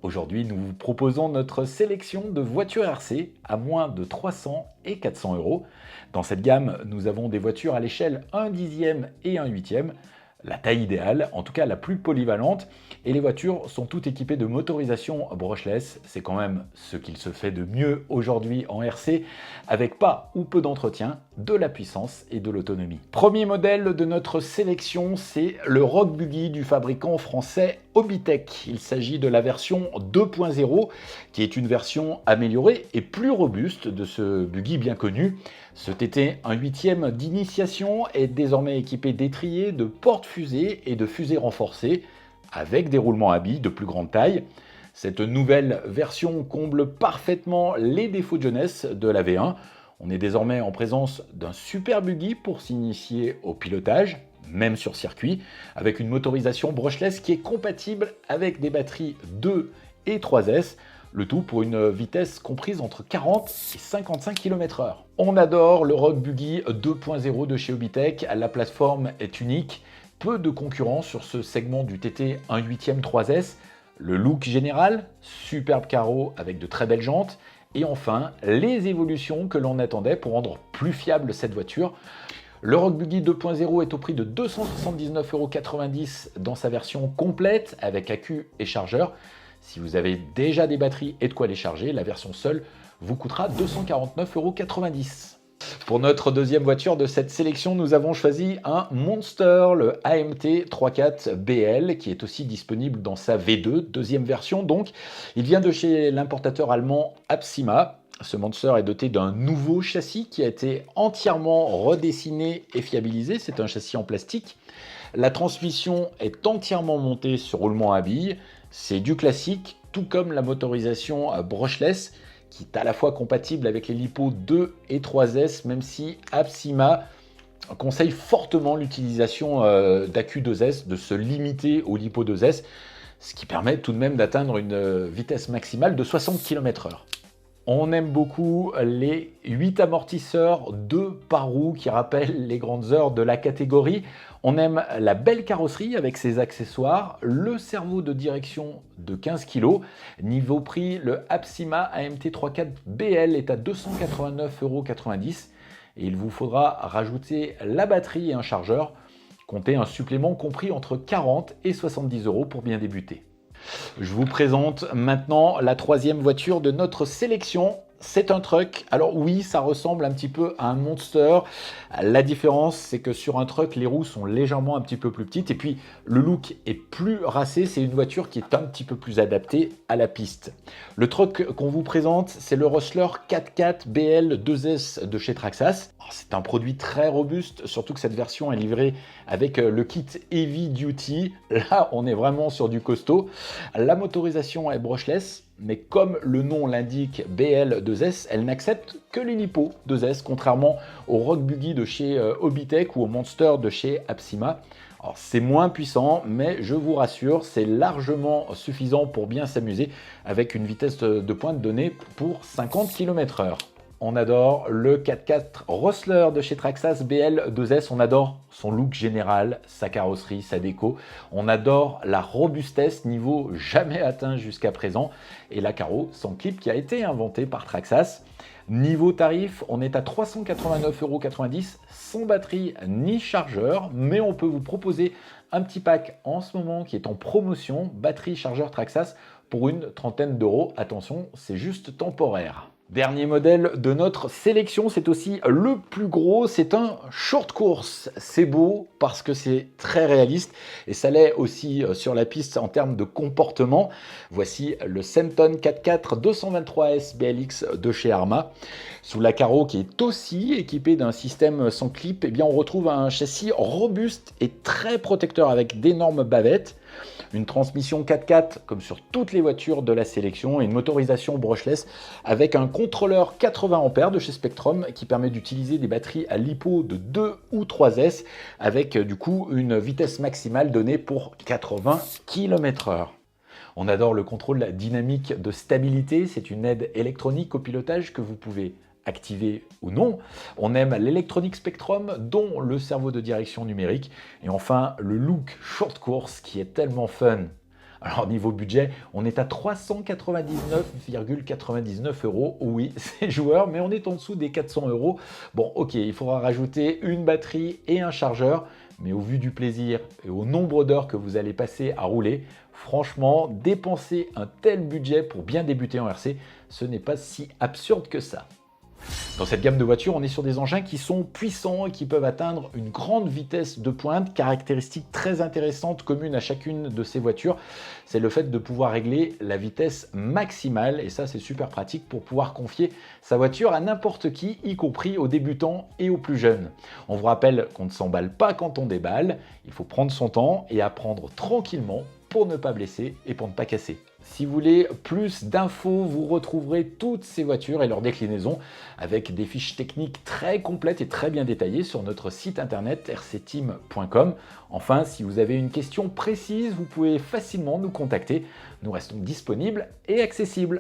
Aujourd'hui, nous vous proposons notre sélection de voitures RC à moins de 300 et 400 euros. Dans cette gamme, nous avons des voitures à l'échelle 1 dixième et 1 huitième, la taille idéale, en tout cas la plus polyvalente, et les voitures sont toutes équipées de motorisation brushless. C'est quand même ce qu'il se fait de mieux aujourd'hui en RC, avec pas ou peu d'entretien, de la puissance et de l'autonomie. Premier modèle de notre sélection, c'est le Rock Buggy du fabricant français Hobbytech. Il s'agit de la version 2.0, qui est une version améliorée et plus robuste de ce buggy bien connu. Ce TT 1 huitième d'initiation est désormais équipé d'étriers, de porte-fusées et de fusées renforcées, avec des roulements à billes de plus grande taille. Cette nouvelle version comble parfaitement les défauts de jeunesse de la V1. On est désormais en présence d'un super buggy pour s'initier au pilotage, même sur circuit, avec une motorisation brushless qui est compatible avec des batteries 2 et 3S, le tout pour une vitesse comprise entre 40 et 55 km/h. On adore le Rock Buggy 2.0 de chez Hobbytech, la plateforme est unique, peu de concurrence sur ce segment du TT 1 huitième 3S, le look général, superbe carreau avec de très belles jantes, et enfin les évolutions que l'on attendait pour rendre plus fiable cette voiture. Le Rock Buggy 2.0 est au prix de 279,90 € dans sa version complète avec accu et chargeur. Si vous avez déjà des batteries et de quoi les charger, la version seule vous coûtera 249,90 €. Pour notre deuxième voiture de cette sélection, nous avons choisi un Monster, le AMT 34 BL, qui est aussi disponible dans sa V2, deuxième version donc. Il vient de chez l'importateur allemand Apsima. Ce Monster est doté d'un nouveau châssis qui a été entièrement redessiné et fiabilisé. C'est un châssis en plastique. La transmission est entièrement montée sur roulement à billes. C'est du classique, tout comme la motorisation brushless, qui est à la fois compatible avec les LiPo 2 et 3S, même si Apsima conseille fortement l'utilisation d'accu 2S, de se limiter au LiPo 2S, ce qui permet tout de même d'atteindre une vitesse maximale de 60 km/h. On aime beaucoup les 8 amortisseurs 2 par roue qui rappellent les grandes heures de la catégorie. On aime la belle carrosserie avec ses accessoires, le cerveau de direction de 15 kg. Niveau prix, le Apsima AMT 34 BL est à 289,90 € et il vous faudra rajouter la batterie et un chargeur. Comptez un supplément compris entre 40 et 70 € pour bien débuter. Je vous présente maintenant la troisième voiture de notre sélection. C'est un truck. Alors oui, ça ressemble un petit peu à un Monster. La différence, c'est que sur un truck, les roues sont légèrement un petit peu plus petites. Et puis, le look est plus racé. C'est une voiture qui est un petit peu plus adaptée à la piste. Le truck qu'on vous présente, c'est le Rustler 4x4 BL 2S de chez Traxxas. C'est un produit très robuste, surtout que cette version est livrée avec le kit Heavy Duty. Là, on est vraiment sur du costaud. La motorisation est brushless, mais comme le nom l'indique BL2S, elle n'accepte que les LiPo 2S, contrairement au Rock Buggy de chez Hobbytech ou au Monster de chez Apsima. Alors c'est moins puissant, mais je vous rassure, c'est largement suffisant pour bien s'amuser avec une vitesse de pointe donnée pour 50 km/h. On adore le 4x4 Rustler de chez Traxxas BL2S, on adore son look général, sa carrosserie, sa déco. On adore la robustesse, niveau jamais atteint jusqu'à présent, et la carreau sans clip qui a été inventée par Traxxas. Niveau tarif, on est à 389,90 € sans batterie ni chargeur, mais on peut vous proposer un petit pack en ce moment qui est en promotion, batterie chargeur Traxxas, pour une trentaine d'euros. Attention, c'est juste temporaire. Dernier modèle de notre sélection, c'est aussi le plus gros, c'est un short course. C'est beau parce que c'est très réaliste et ça l'est aussi sur la piste en termes de comportement. Voici le Senton 4x4 223S BLX de chez Arrma. Sous la carreau qui est aussi équipée d'un système sans clip, eh bien on retrouve un châssis robuste et très protecteur avec d'énormes bavettes. Une transmission 4x4 comme sur toutes les voitures de la sélection et une motorisation brushless avec un contrôleur 80 ampères de chez Spektrum qui permet d'utiliser des batteries à LiPo de 2 ou 3S avec du coup une vitesse maximale donnée pour 80 km/h. On adore le contrôle dynamique de stabilité, c'est une aide électronique au pilotage que vous pouvez activer ou non. On aime l'électronique Spektrum, dont le cerveau de direction numérique. Et enfin, le look short course qui est tellement fun. Alors niveau budget, on est à 399,99 euros. Oui, c'est joueur, mais on est en dessous des 400 euros. Bon, ok, il faudra rajouter une batterie et un chargeur, mais au vu du plaisir et au nombre d'heures que vous allez passer à rouler, franchement, dépenser un tel budget pour bien débuter en RC, ce n'est pas si absurde que ça. Dans cette gamme de voitures, on est sur des engins qui sont puissants et qui peuvent atteindre une grande vitesse de pointe. Caractéristique très intéressante commune à chacune de ces voitures, c'est le fait de pouvoir régler la vitesse maximale. Et ça, c'est super pratique pour pouvoir confier sa voiture à n'importe qui, y compris aux débutants et aux plus jeunes. On vous rappelle qu'on ne s'emballe pas quand on déballe. Il faut prendre son temps et apprendre tranquillement pour ne pas blesser et pour ne pas casser. Si vous voulez plus d'infos, vous retrouverez toutes ces voitures et leurs déclinaisons avec des fiches techniques très complètes et très bien détaillées sur notre site internet rcteam.com. Enfin, si vous avez une question précise, vous pouvez facilement nous contacter. Nous restons disponibles et accessibles.